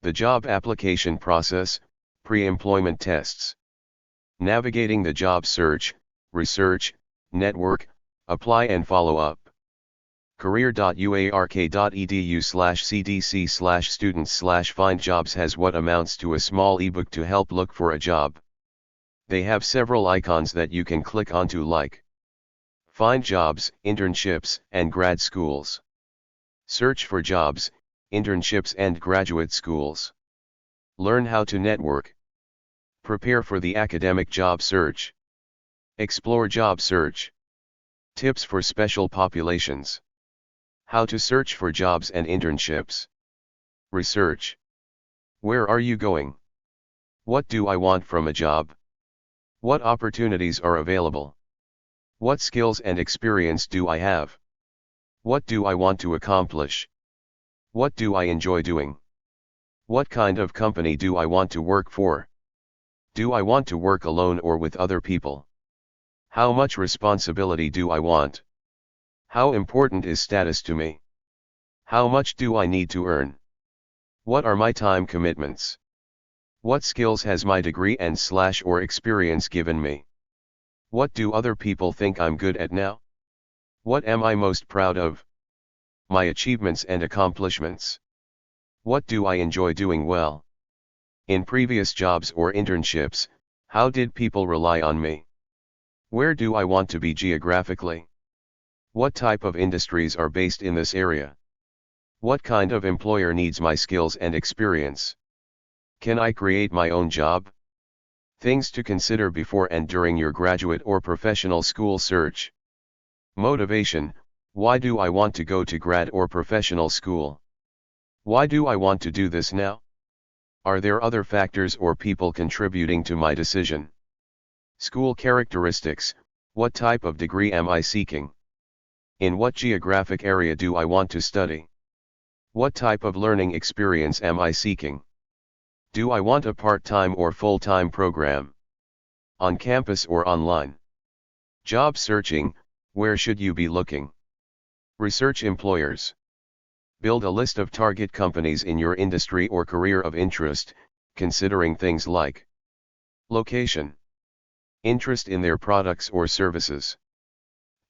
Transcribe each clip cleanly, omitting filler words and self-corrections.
The job application process, pre-employment tests. Navigating the job search, research, network, apply and follow up. career.uark.edu/cdc/students/find-jobs has what amounts to a small ebook to help look for a job. They have several icons that you can click onto, like Find Jobs, Internships, and Grad Schools. Search for jobs, internships and graduate schools. Learn how to network. Prepare for the academic job search. Explore job search. Tips for special populations. How to search for jobs and internships. Research. Where are you going? What do I want from a job? What opportunities are available? What skills and experience do I have? What do I want to accomplish? What do I enjoy doing? What kind of company do I want to work for? Do I want to work alone or with other people? How much responsibility do I want? How important is status to me? How much do I need to earn? What are my time commitments? What skills has my degree and/or experience given me? What do other people think I'm good at now? What am I most proud of? My achievements and accomplishments. What do I enjoy doing well? In previous jobs or internships, how did people rely on me? Where do I want to be geographically? What type of industries are based in this area? What kind of employer needs my skills and experience? Can I create my own job? Things to consider before and during your graduate or professional school search. Motivation: why do I want to go to grad or professional school? Why do I want to do this now? Are there other factors or people contributing to my decision? School characteristics: what type of degree am I seeking? In what geographic area do I want to study? What type of learning experience am I seeking? Do I want a part-time or full-time program? On campus or online? Job searching: where should you be looking? Research employers. Build a list of target companies in your industry or career of interest, considering things like location, interest in their products or services,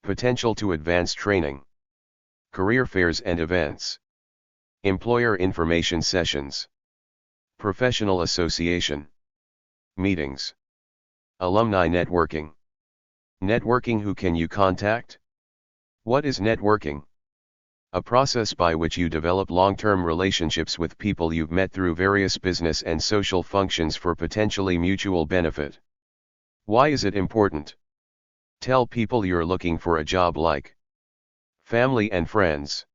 potential to advance training, career fairs and events, employer information sessions, professional association, meetings, alumni networking. Networking: who can you contact? What is networking? A process by which you develop long-term relationships with people you've met through various business and social functions for potentially mutual benefit. Why is it important? Tell people you're looking for a job, like family and friends,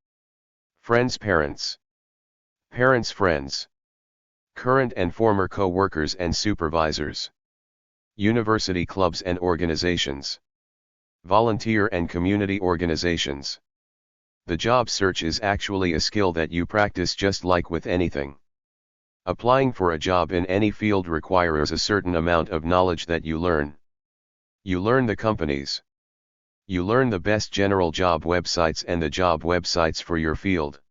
friends' parents, parents' friends, current and former co-workers and supervisors, university clubs and organizations, volunteer and community organizations. The job search is actually a skill that you practice just like with anything. Applying for a job in any field requires a certain amount of knowledge that you learn. You learn the companies. You learn the best general job websites and the job websites for your field.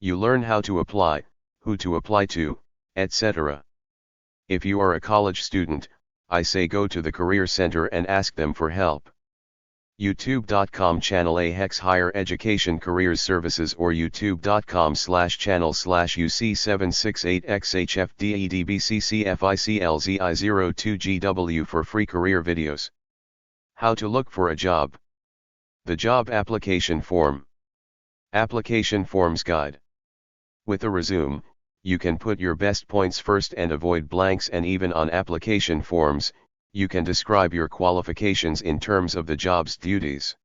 You learn how to apply, who to apply to, etc. If you are a college student, I say go to the Career Center and ask them for help. youtube.com channel AHEX Higher Education Careers Services or youtube.com/channel/UC768XHFDEDBCCFICLZI02GW for free career videos. How to look for a job. The job application form. Application forms guide. With a resume, you can put your best points first and avoid blanks, and even on application forms, you can describe your qualifications in terms of the job's duties.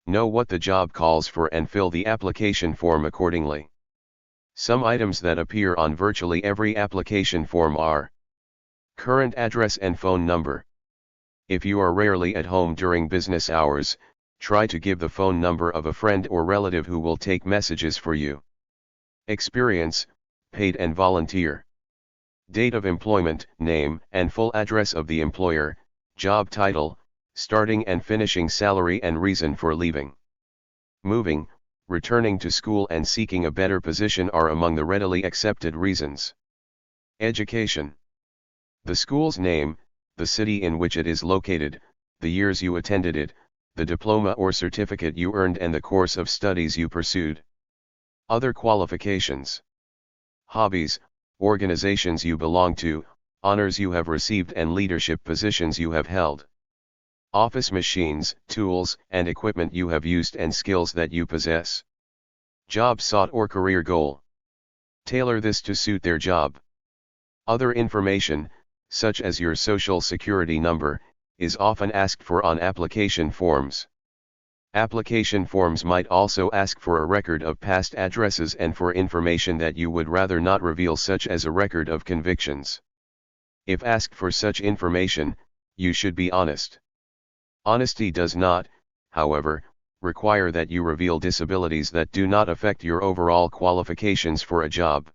Know what the job calls for and fill the application form accordingly. Some items that appear on virtually every application form are current address and phone number. If you are rarely at home during business hours, try to give the phone number of a friend or relative who will take messages for you. Experience, paid and volunteer. Date of employment, name and full address of the employer, job title, starting and finishing salary and reason for leaving. Moving, returning to school and seeking a better position are among the readily accepted reasons. Education. The school's name, the city in which it is located, the years you attended it, the diploma or certificate you earned and the course of studies you pursued. Other qualifications. Hobbies, organizations you belong to, honors you have received and leadership positions you have held. Office machines, tools, and equipment you have used and skills that you possess. Job sought or career goal. Tailor this to suit their job. Other information, such as your social security number, is often asked for on application forms. Application forms might also ask for a record of past addresses and for information that you would rather not reveal, such as a record of convictions. If asked for such information, you should be honest. Honesty does not, however, require that you reveal disabilities that do not affect your overall qualifications for a job.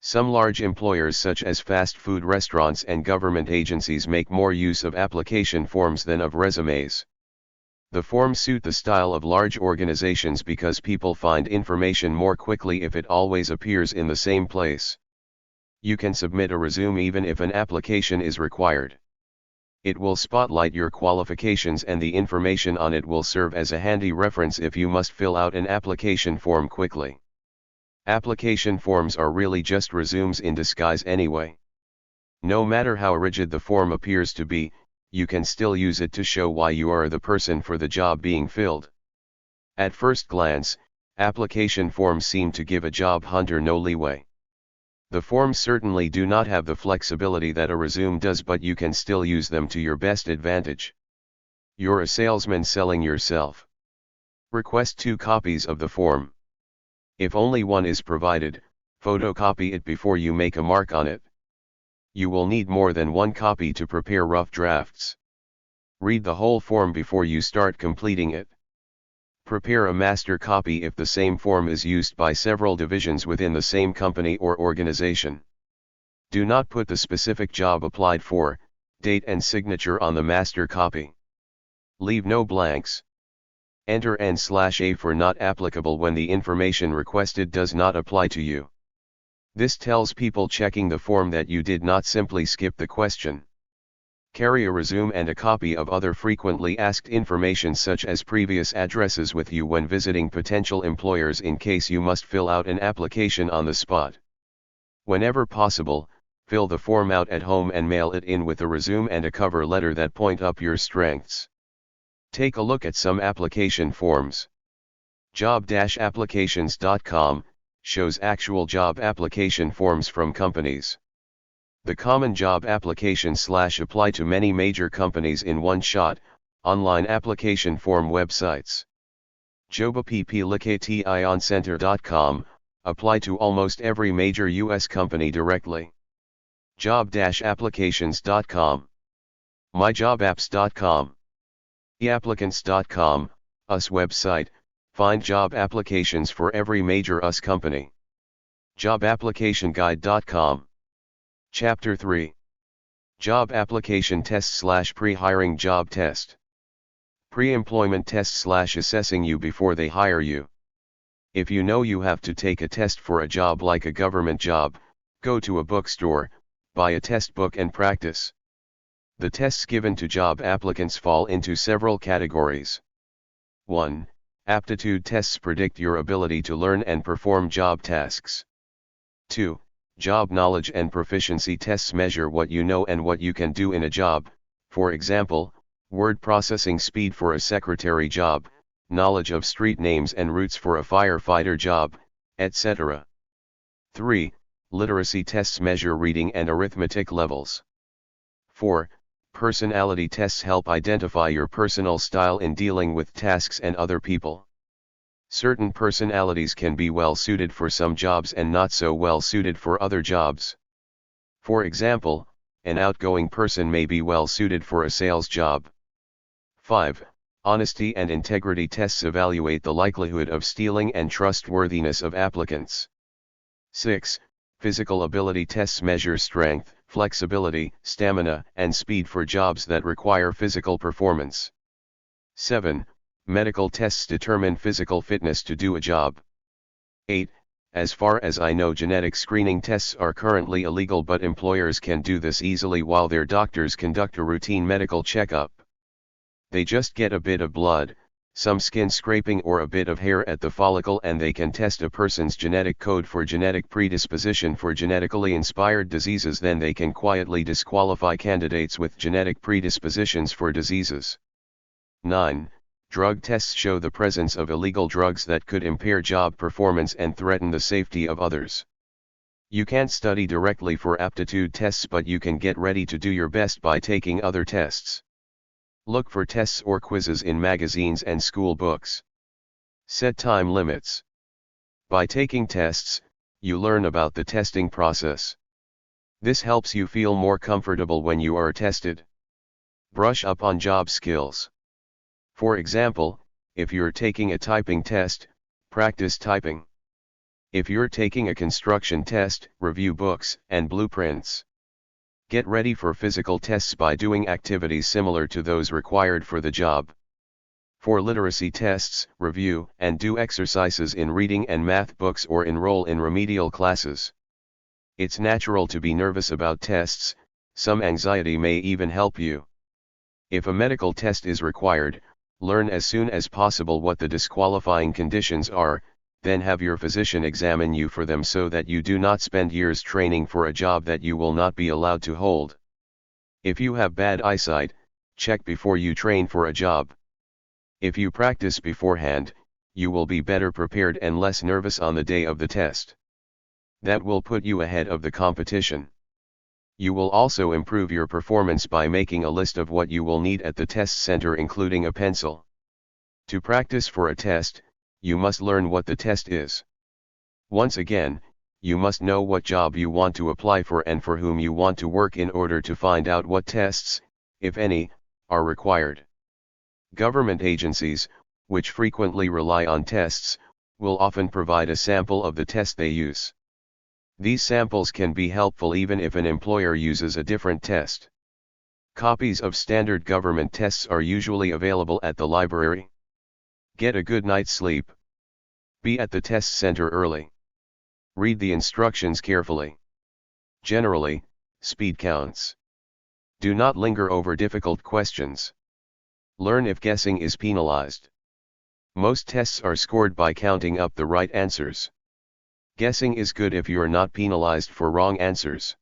Some large employers such as fast food restaurants and government agencies make more use of application forms than of resumes. The forms suit the style of large organizations because people find information more quickly if it always appears in the same place. You can submit a resume even if an application is required. It will spotlight your qualifications and the information on it will serve as a handy reference if you must fill out an application form quickly. Application forms are really just resumes in disguise anyway. No matter how rigid the form appears to be, you can still use it to show why you are the person for the job being filled. At first glance, application forms seem to give a job hunter no leeway. The forms certainly do not have the flexibility that a resume does, but you can still use them to your best advantage. You're a salesman selling yourself. Request 2 copies of the form. If only one is provided, photocopy it before you make a mark on it. You will need more than 1 copy to prepare rough drafts. Read the whole form before you start completing it. Prepare a master copy if the same form is used by several divisions within the same company or organization. Do not put the specific job applied for, date and signature on the master copy. Leave no blanks. Enter N/A for not applicable when the information requested does not apply to you. This tells people checking the form that you did not simply skip the question. Carry a resume and a copy of other frequently asked information such as previous addresses with you when visiting potential employers in case you must fill out an application on the spot. Whenever possible, fill the form out at home and mail it in with a resume and a cover letter that point up your strengths. Take a look at some application forms. Job-applications.com shows actual job application forms from companies. The common job application/apply to many major companies in one shot, online application form websites. Jobapplicationscenter.com, apply to almost every major U.S. company directly. Job-applications.com. myjobapps.com. eapplicants.com, US website, find job applications for every major US company. Jobapplicationguide.com. Chapter 3. Job Application Test/Pre-Hiring Job Test. Pre-employment test/assessing you before they hire you. If you know you have to take a test for a job like a government job, go to a bookstore, buy a test book and practice. The tests given to job applicants fall into several categories. 1. Aptitude tests predict your ability to learn and perform job tasks. 2. Job knowledge and proficiency tests measure what you know and what you can do in a job, for example, word processing speed for a secretary job, knowledge of street names and routes for a firefighter job, etc. 3. Literacy tests measure reading and arithmetic levels. 4. Personality tests help identify your personal style in dealing with tasks and other people. Certain personalities can be well suited for some jobs and not so well suited for other jobs. For example, an outgoing person may be well suited for a sales job. 5. Honesty and integrity tests evaluate the likelihood of stealing and trustworthiness of applicants. 6. Physical ability tests measure strength, flexibility, stamina, and speed for jobs that require physical performance. 7. Medical tests determine physical fitness to do a job. 8. As far as I know, genetic screening tests are currently illegal, but employers can do this easily while their doctors conduct a routine medical checkup. They just get a bit of blood, some skin scraping or a bit of hair at the follicle, and they can test a person's genetic code for genetic predisposition for genetically inspired diseases. Then they can quietly disqualify candidates with genetic predispositions for diseases. 9. Drug tests show the presence of illegal drugs that could impair job performance and threaten the safety of others. You can't study directly for aptitude tests, but you can get ready to do your best by taking other tests. Look for tests or quizzes in magazines and school books. Set time limits. By taking tests, you learn about the testing process. This helps you feel more comfortable when you are tested. Brush up on job skills. For example, if you're taking a typing test, practice typing. If you're taking a construction test, review books and blueprints. Get ready for physical tests by doing activities similar to those required for the job. For literacy tests, review and do exercises in reading and math books or enroll in remedial classes. It's natural to be nervous about tests, some anxiety may even help you. If a medical test is required, learn as soon as possible what the disqualifying conditions are, then have your physician examine you for them so that you do not spend years training for a job that you will not be allowed to hold. If you have bad eyesight, check before you train for a job. If you practice beforehand, you will be better prepared and less nervous on the day of the test. That will put you ahead of the competition. You will also improve your performance by making a list of what you will need at the test center, including a pencil. To practice for a test, you must learn what the test is. Once again, you must know what job you want to apply for and for whom you want to work in order to find out what tests, if any, are required. Government agencies, which frequently rely on tests, will often provide a sample of the test they use. These samples can be helpful even if an employer uses a different test. Copies of standard government tests are usually available at the library. Get a good night's sleep. Be at the test center early. Read the instructions carefully. Generally, speed counts. Do not linger over difficult questions. Learn if guessing is penalized. Most tests are scored by counting up the right answers. Guessing is good if you are not penalized for wrong answers.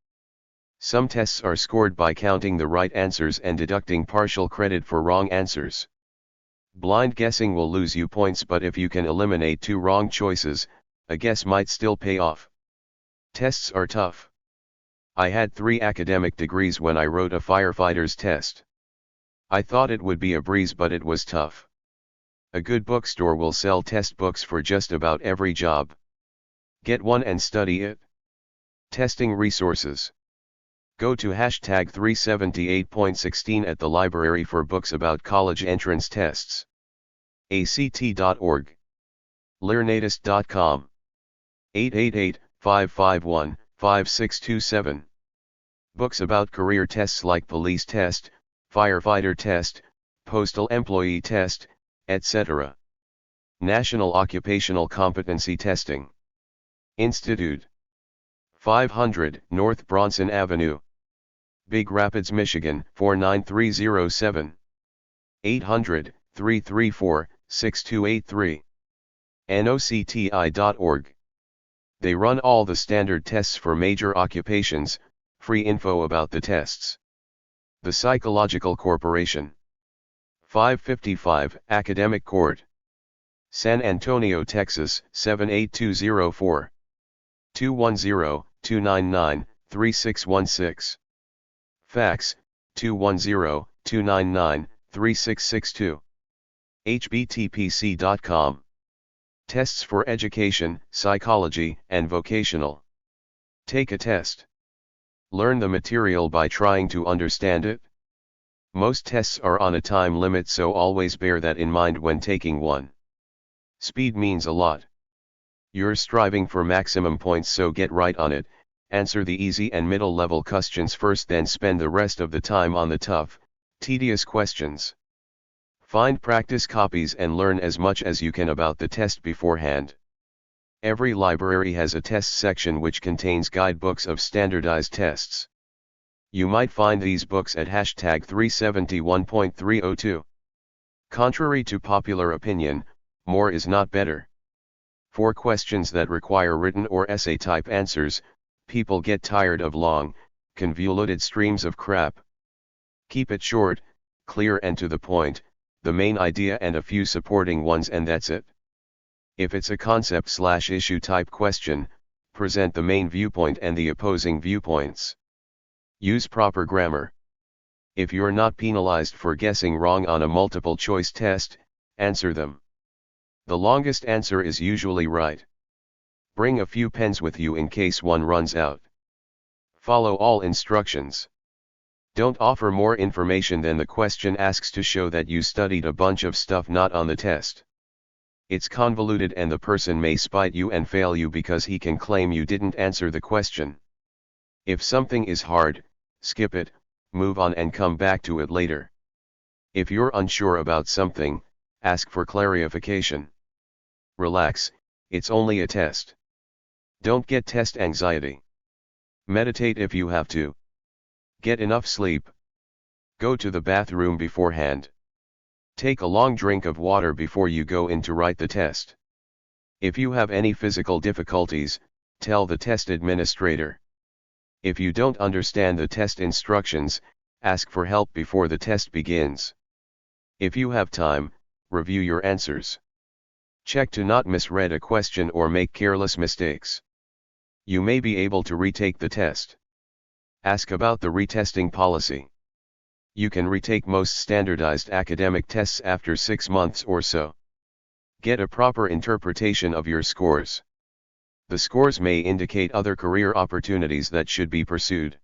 Some tests are scored by counting the right answers and deducting partial credit for wrong answers. Blind guessing will lose you points, but if you can eliminate 2 wrong choices, a guess might still pay off. Tests are tough. I had 3 academic degrees when I wrote a firefighter's test. I thought it would be a breeze, but it was tough. A good bookstore will sell test books for just about every job. Get one and study it. Testing resources. Go to #378.16 at the library for books about college entrance tests. ACT.org. Learnatist.com. 888-551-5627. Books about career tests like police test, firefighter test, postal employee test, etc. National Occupational Competency Testing Institute. 500 North Bronson Avenue, Big Rapids, Michigan 49307. 800-334-6283. NOCTI.org. They run all the standard tests for major occupations. Free info about the tests. The Psychological Corporation. 555 Academic Court, San Antonio, Texas 78204. 210-299-3616. Fax, 210-299-3662. hbtpc.com. Tests for education, psychology, and vocational. Take a test. Learn the material by trying to understand it. Most tests are on a time limit, so always bear that in mind when taking one. Speed means a lot. You're striving for maximum points, so get right on it. Answer the easy and middle level questions first, then spend the rest of the time on the tough, tedious questions. Find practice copies and learn as much as you can about the test beforehand. Every library has a test section which contains guidebooks of standardized tests. You might find these books at hashtag 371.302. Contrary to popular opinion, more is not better. For questions that require written or essay type answers, people get tired of long, convoluted streams of crap. Keep it short, clear and to the point, the main idea and a few supporting ones, and that's it. If it's a concept/issue type question, present the main viewpoint and the opposing viewpoints. Use proper grammar. If you're not penalized for guessing wrong on a multiple choice test, answer them. The longest answer is usually right. Bring a few pens with you in case one runs out. Follow all instructions. Don't offer more information than the question asks to show that you studied a bunch of stuff not on the test. It's convoluted and the person may spite you and fail you because he can claim you didn't answer the question. If something is hard, skip it, move on and come back to it later. If you're unsure about something, ask for clarification. Relax, it's only a test. Don't get test anxiety. Meditate if you have to. Get enough sleep. Go to the bathroom beforehand. Take a long drink of water before you go in to write the test. If you have any physical difficulties, tell the test administrator. If you don't understand the test instructions, ask for help before the test begins. If you have time, review your answers. Check to not misread a question or make careless mistakes. You may be able to retake the test. Ask about the retesting policy. You can retake most standardized academic tests after 6 months or so. Get a proper interpretation of your scores. The scores may indicate other career opportunities that should be pursued.